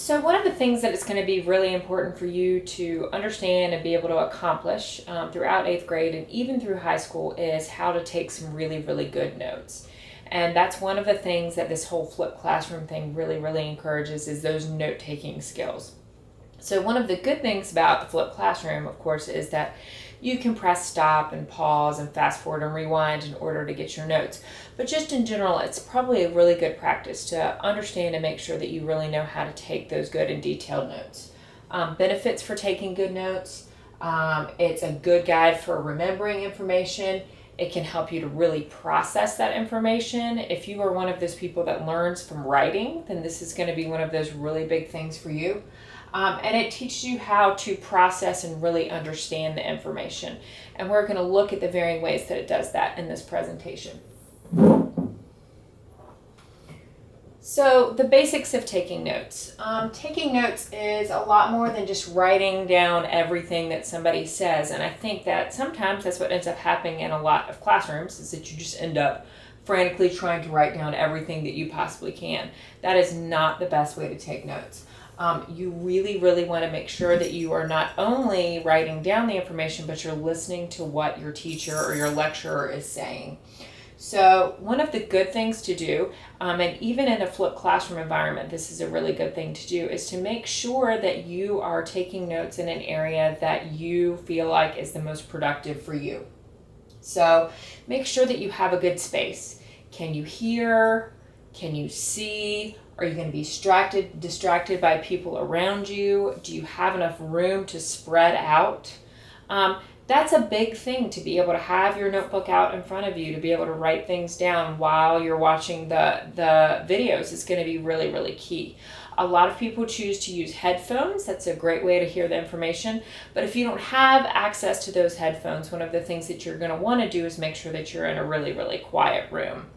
So one of the things that is going to be really important for you to understand and be able to accomplish throughout 8th grade and even through high school is how to take some really, really good notes. And that's one of the things that this whole flipped classroom thing really, really encourages is those note-taking skills. So one of the good things about the flipped classroom, of course, is that you can press stop and pause and fast forward and rewind in order to get your notes. But just in general, it's probably a really good practice to understand and make sure that you really know how to take those good and detailed notes. Benefits for taking good notes. It's a good guide for remembering information. It can help you to really process that information. If you are one of those people that learns from writing, then this is going to be one of those really big things for you. And it teaches you how to process and really understand the information. And we're going to look at the varying ways that it does that in this presentation. So the basics of taking notes. Taking notes is a lot more than just writing down everything that somebody says. And I think that sometimes that's what ends up happening in a lot of classrooms is that you just end up frantically trying to write down everything that you possibly can. That is not the best way to take notes. You really, really want to make sure that you are not only writing down the information, but you're listening to what your teacher or your lecturer is saying. So one of the good things to do, and even in a flipped classroom environment, this is a really good thing to do, is to make sure that you are taking notes in an area that you feel like is the most productive for you. So make sure that you have a good space. Can you hear? Can you see? Are you going to be distracted by people around you? Do you have enough room to spread out? That's a big thing, to be able to have your notebook out in front of you, to be able to write things down while you're watching the videos is going to be really, really key. A lot of people choose to use headphones. That's a great way to hear the information. But if you don't have access to those headphones, one of the things that you're going to want to do is make sure that you're in a really, really quiet room.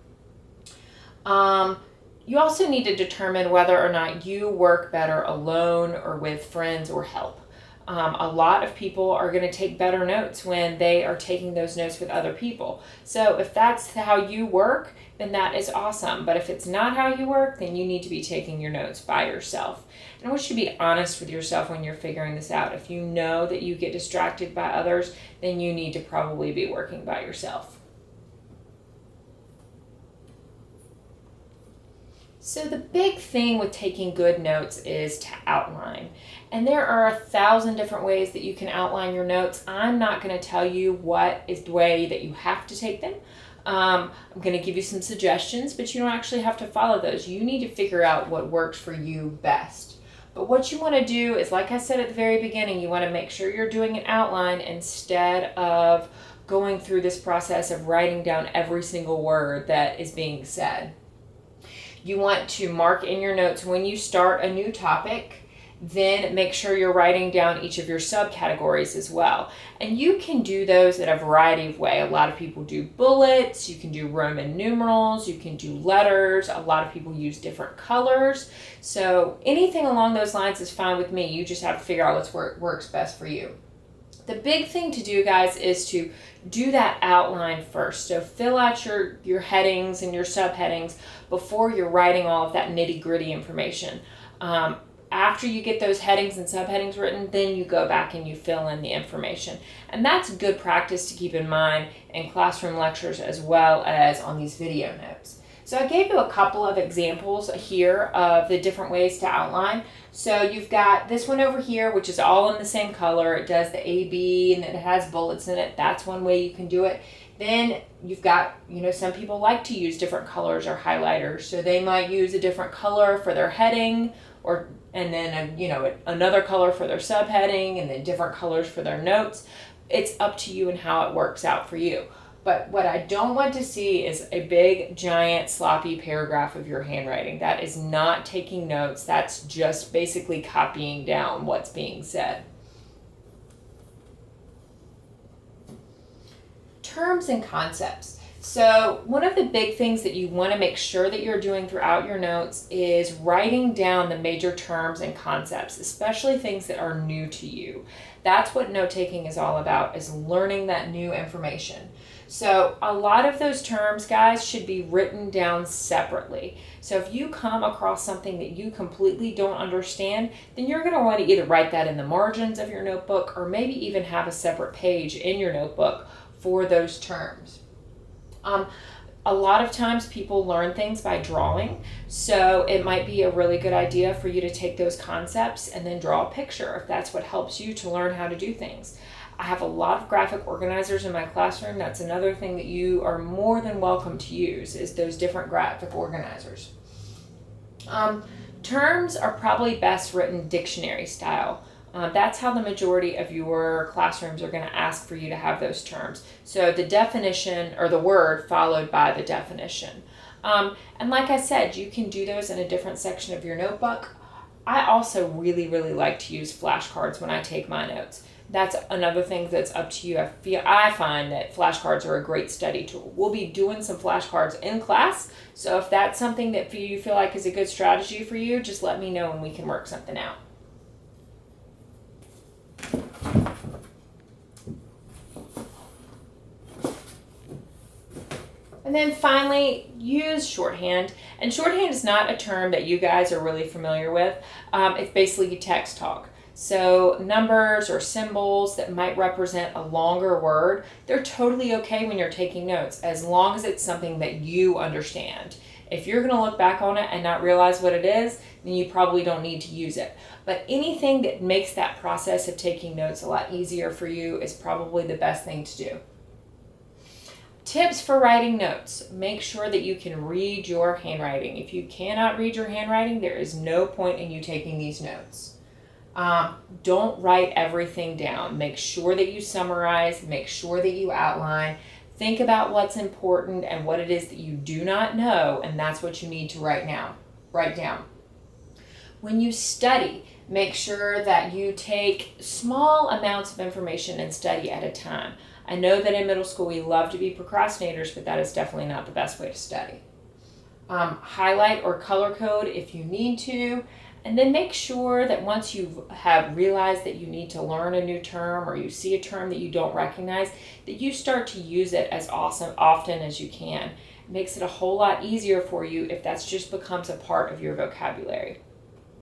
You also need to determine whether or not you work better alone or with friends or help. A lot of people are going to take better notes when they are taking those notes with other people. So if that's how you work, then that is awesome. But if it's not how you work, then you need to be taking your notes by yourself. And I want you to be honest with yourself when you're figuring this out. If you know that you get distracted by others, then you need to probably be working by yourself. So the big thing with taking good notes is to outline. And there are 1,000 different ways that you can outline your notes. I'm not going to tell you what is the way that you have to take them. I'm going to give you some suggestions, but you don't actually have to follow those. You need to figure out what works for you best. But what you want to do is, like I said at the very beginning, you want to make sure you're doing an outline instead of going through this process of writing down every single word that is being said. You want to mark in your notes when you start a new topic, then make sure you're writing down each of your subcategories as well. And you can do those in a variety of ways. A lot of people do bullets, you can do Roman numerals, you can do letters. A lot of people use different colors. So anything along those lines is fine with me. You just have to figure out what works best for you. The big thing to do, guys, is to do that outline first. So fill out your headings and your subheadings before you're writing all of that nitty-gritty information. After you get those headings and subheadings written, then you go back and you fill in the information. And that's good practice to keep in mind in classroom lectures as well as on these video notes. So I gave you a couple of examples here of the different ways to outline. So you've got this one over here, which is all in the same color. It does the A-B and it has bullets in it. That's one way you can do it. Then you've got, some people like to use different colors or highlighters. So they might use a different color for their heading and then, another color for their subheading and then different colors for their notes. It's up to you and how it works out for you. But what I don't want to see is a big, giant, sloppy paragraph of your handwriting. That is not taking notes. That's just basically copying down what's being said. Terms and concepts. So one of the big things that you want to make sure that you're doing throughout your notes is writing down the major terms and concepts, especially things that are new to you. That's what note-taking is all about, is learning that new information. So a lot of those terms, guys, should be written down separately. So if you come across something that you completely don't understand, then you're going to want to either write that in the margins of your notebook or maybe even have a separate page in your notebook for those terms. A lot of times people learn things by drawing, so it might be a really good idea for you to take those concepts and then draw a picture if that's what helps you to learn how to do things. I have a lot of graphic organizers in my classroom. That's another thing that you are more than welcome to use, is those different graphic organizers. Terms are probably best written dictionary style. That's how the majority of your classrooms are going to ask for you to have those terms. So the definition, or the word followed by the definition. And like I said, you can do those in a different section of your notebook. I also really like to use flashcards when I take my notes. That's another thing that's up to you. I find that flashcards are a great study tool. We'll be doing some flashcards in class, so if that's something that you feel like is a good strategy for you, just let me know and we can work something out. And then finally, use shorthand. And shorthand is not a term that you guys are really familiar with. It's basically text talk. So numbers or symbols that might represent a longer word, they're totally okay when you're taking notes, as long as it's something that you understand. If you're going to look back on it and not realize what it is, then you probably don't need to use it. But anything that makes that process of taking notes a lot easier for you is probably the best thing to do. Tips for writing notes. Make sure that you can read your handwriting. If you cannot read your handwriting, there is no point in you taking these notes. Don't write everything down. Make sure that you summarize, make sure that you outline, think about what's important and what it is that you do not know, and that's what you need to write down. When you study, make sure that you take small amounts of information and study at a time. I know that in middle school we love to be procrastinators, but that is definitely not the best way to study. Highlight or color code if you need to. And then make sure that once you have realized that you need to learn a new term, or you see a term that you don't recognize, that you start to use it as often as you can. It makes it a whole lot easier for you if that's just becomes a part of your vocabulary.